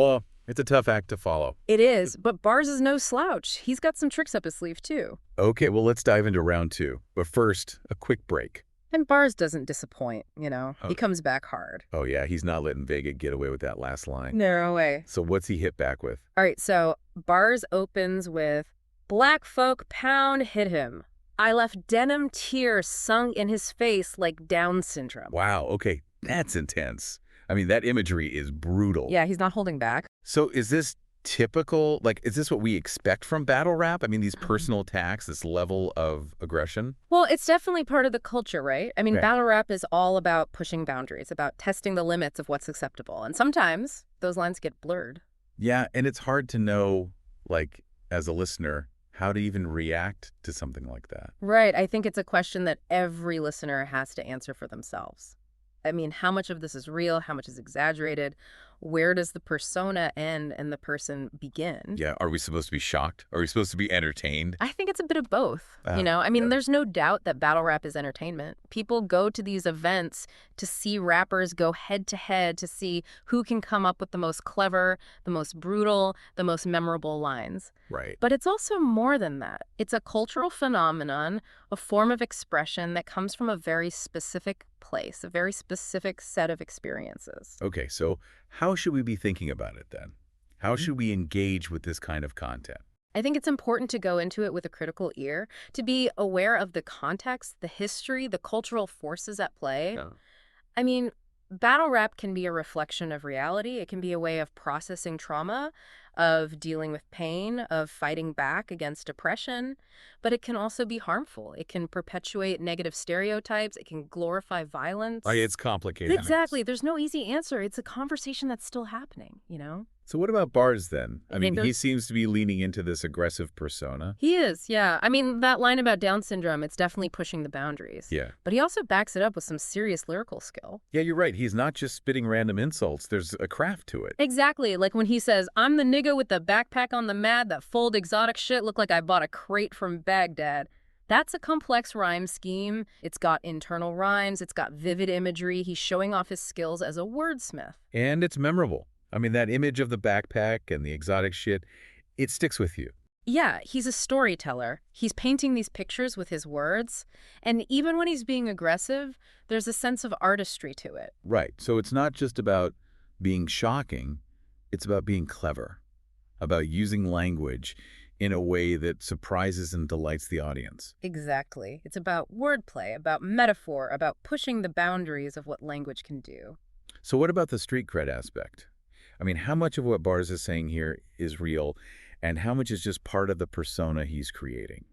Well, it's a tough act to follow. It is, but Barz is no slouch. He's got some tricks up his sleeve, too. Okay, well, let's dive into round two. But first, a quick break. And Barz doesn't disappoint, you know. Oh. He comes back hard. Oh, yeah, he's not letting Vega get away with that last line. No way. So what's he hit back with? All right, so Barz opens with, "Black folk pound hit him. I left denim tears sunk in his face like Down syndrome." Wow, okay, that's intense. I mean, that imagery is brutal. Yeah, he's not holding back. So is this typical, like, is this what we expect from battle rap? I mean, these personal attacks, this level of aggression? Well, it's definitely part of the culture, right? I mean, Right. battle rap is all about pushing boundaries, about testing the limits of what's acceptable. And sometimes those lines get blurred. Yeah, and it's hard to know, like, as a listener, how to even react to something like that. Right. I think it's a question that every listener has to answer for themselves. I mean, how much of this is real? How much is exaggerated? Where does the persona end and the person begin? Yeah, are we supposed to be shocked? Are we supposed to be entertained? I think it's a bit of both. I mean, yeah. there's no doubt that battle rap is entertainment. People go to these events to see rappers go head to head, to see who can come up with the most clever, the most brutal, the most memorable lines. Right. But it's also more than that. It's a cultural phenomenon, a form of expression that comes from a very specific place, a very specific set of experiences. Okay, so how should we be thinking about it then? How should we engage with this kind of content? I think it's important to go into it with a critical ear, to be aware of the context, the history, the cultural forces at play. Yeah. I mean, battle rap can be a reflection of reality. It can be a way of processing trauma, of dealing with pain, of fighting back against oppression. But it can also be harmful. It can perpetuate negative stereotypes. It can glorify violence. Oh, yeah, it's complicated. Exactly. There's no easy answer. It's a conversation that's still happening, you know? So what about Barz then? I mean, think he seems to be leaning into this aggressive persona. He is, yeah. I mean, that line about Down syndrome, it's definitely pushing the boundaries. Yeah. But he also backs it up with some serious lyrical skill. Yeah, you're right. He's not just spitting random insults. There's a craft to it. Exactly. Like when he says, "I'm the nigga with the backpack on the mad that fold exotic shit look like I bought a crate from Baghdad." That's a complex rhyme scheme. It's got internal rhymes. It's got vivid imagery. He's showing off his skills as a wordsmith. And it's memorable. I mean, that image of the backpack and the exotic shit, it sticks with you. Yeah, he's a storyteller. He's painting these pictures with his words. And even when he's being aggressive, there's a sense of artistry to it. Right. So it's not just about being shocking. It's about being clever, about using language in a way that surprises and delights the audience. Exactly. It's about wordplay, about metaphor, about pushing the boundaries of what language can do. So what about the street cred aspect? I mean, how much of what Barz is saying here is real, and how much is just part of the persona he's creating?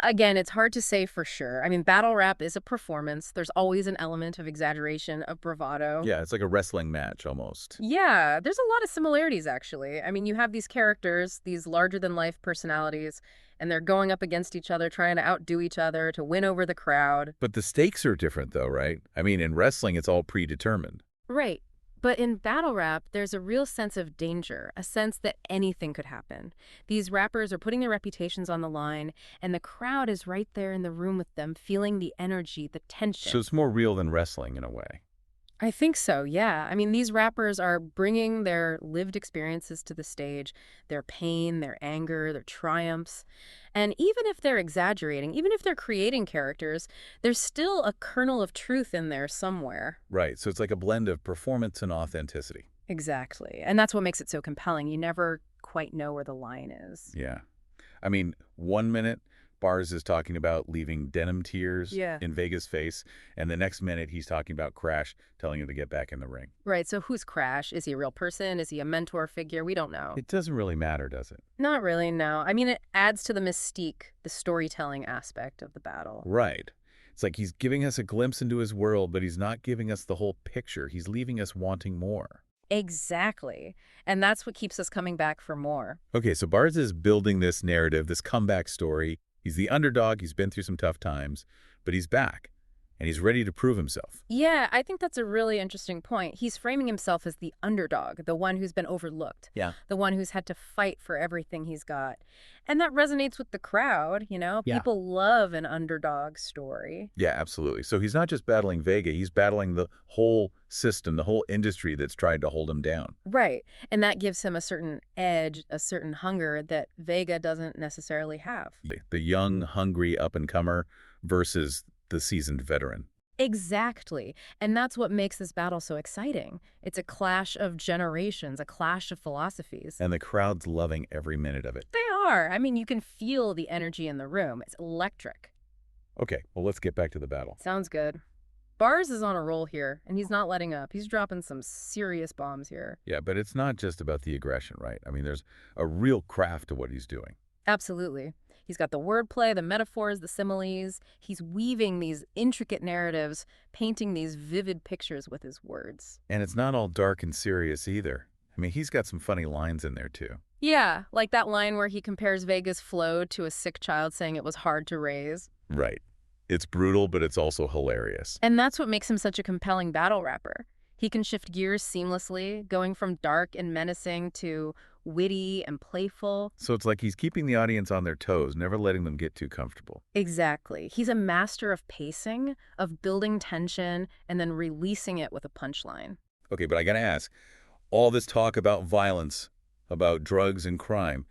Again, it's hard to say for sure. I mean, battle rap is a performance. There's always an element of exaggeration, of bravado. Yeah, it's like a wrestling match almost. Yeah, there's a lot of similarities, actually. I mean, you have these characters, these larger-than-life personalities, and they're going up against each other, trying to outdo each other, to win over the crowd. But the stakes are different, though, right? I mean, in wrestling, it's all predetermined. Right. But in battle rap, there's a real sense of danger, a sense that anything could happen. These rappers are putting their reputations on the line, and the crowd is right there in the room with them, feeling the energy, the tension. So it's more real than wrestling in a way. I think so, yeah. I mean, these rappers are bringing their lived experiences to the stage, their pain, their anger, their triumphs. And even if they're exaggerating, even if they're creating characters, there's still a kernel of truth in there somewhere. Right, so it's like a blend of performance and authenticity. Exactly. And that's what makes it so compelling. You never quite know where the line is. Yeah. I mean, 1 minute, Barz is talking about leaving denim tears in Vega's face, and the next minute he's talking about Crash telling him to get back in the ring. Right, so who's Crash? Is he a real person? Is he a mentor figure? We don't know. It doesn't really matter, does it? Not really, no. I mean, it adds to the mystique, the storytelling aspect of the battle. Right. It's like he's giving us a glimpse into his world, but he's not giving us the whole picture. He's leaving us wanting more. Exactly. And that's what keeps us coming back for more. Okay, so Barz is building this narrative, this comeback story. He's the underdog. He's been through some tough times, but he's back. and he's ready to prove himself. Yeah, I think that's a really interesting point. He's framing himself as the underdog, the one who's been overlooked, Yeah. the one who's had to fight for everything he's got. And that resonates with the crowd, you know? Yeah. People love an underdog story. Yeah, absolutely. So he's not just battling Vega, he's battling the whole system, the whole industry that's tried to hold him down. Right. And that gives him a certain edge, a certain hunger that Vega doesn't necessarily have. The young, hungry up-and-comer versus the seasoned veteran. Exactly. And that's what makes this battle so exciting. It's a clash of generations, a clash of philosophies. And the crowd's loving every minute of it. They are. I mean, you can feel the energy in the room. It's electric. Okay, well, let's get back to the battle. Sounds good. Barz is on a roll here, and he's not letting up. He's dropping some serious bombs here. Yeah, but it's not just about the aggression, right? I mean, there's a real craft to what he's doing. Absolutely. He's got the wordplay, the metaphors, the similes. He's weaving these intricate narratives, painting these vivid pictures with his words. And it's not all dark and serious either. I mean, he's got some funny lines in there, too. Yeah, like that line where he compares Vega's flow to a sick child saying it was hard to raise. Right. It's brutal, but it's also hilarious. And that's what makes him such a compelling battle rapper. He can shift gears seamlessly, going from dark and menacing to witty and playful. So it's like he's keeping the audience on their toes, never letting them get too comfortable. Exactly. He's a master of pacing, of building tension, and then releasing it with a punchline. Okay, but I gotta ask, all this talk about violence, about drugs and crime,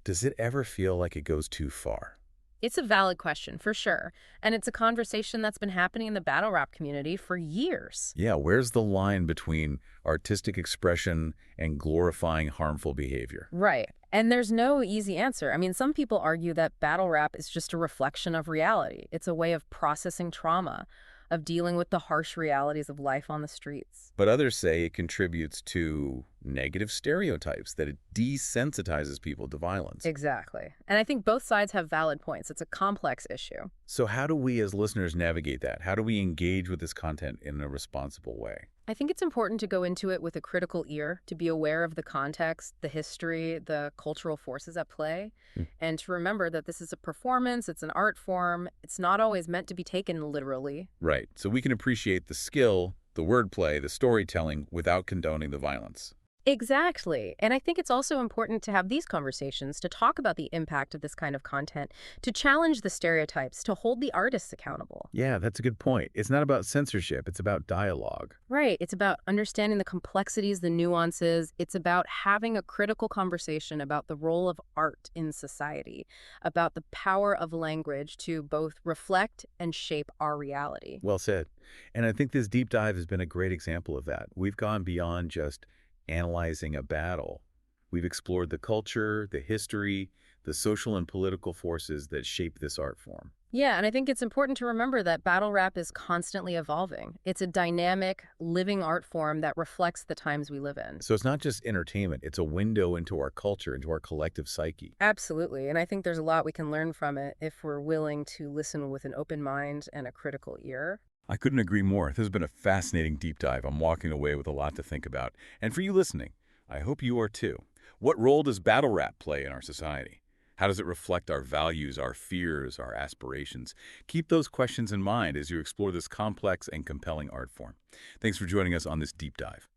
does it ever feel like it goes too far? It's a valid question, for sure. And it's a conversation that's been happening in the battle rap community for years. Yeah, where's the line between artistic expression and glorifying harmful behavior? Right. And there's no easy answer. I mean, some people argue that battle rap is just a reflection of reality. It's a way of processing trauma, of dealing with the harsh realities of life on the streets. But others say it contributes to negative stereotypes, that it desensitizes people to violence. Exactly. And I think both sides have valid points. It's a complex issue. So how do we as listeners navigate that? How do we engage with this content in a responsible way? I think it's important to go into it with a critical ear, to be aware of the context, the history, the cultural forces at play, and to remember that this is a performance, it's an art form, it's not always meant to be taken literally. Right. So we can appreciate the skill, the wordplay, the storytelling without condoning the violence. Exactly. And I think it's also important to have these conversations, to talk about the impact of this kind of content, to challenge the stereotypes, to hold the artists accountable. Yeah, that's a good point. It's not about censorship. It's about dialogue. Right. It's about understanding the complexities, the nuances. It's about having a critical conversation about the role of art in society, about the power of language to both reflect and shape our reality. Well said. And I think this deep dive has been a great example of that. We've gone beyond just analyzing a battle. We've explored the culture, the history, the social and political forces that shape this art form. Yeah, and I think it's important to remember that battle rap is constantly evolving. It's a dynamic, living art form that reflects the times we live in. So it's not just entertainment, it's a window into our culture, into our collective psyche. Absolutely, and I think there's a lot we can learn from it if we're willing to listen with an open mind and a critical ear. I couldn't agree more. This has been a fascinating deep dive. I'm walking away with a lot to think about. And for you listening, I hope you are too. What role does battle rap play in our society? How does it reflect our values, our fears, our aspirations? Keep those questions in mind as you explore this complex and compelling art form. Thanks for joining us on this deep dive.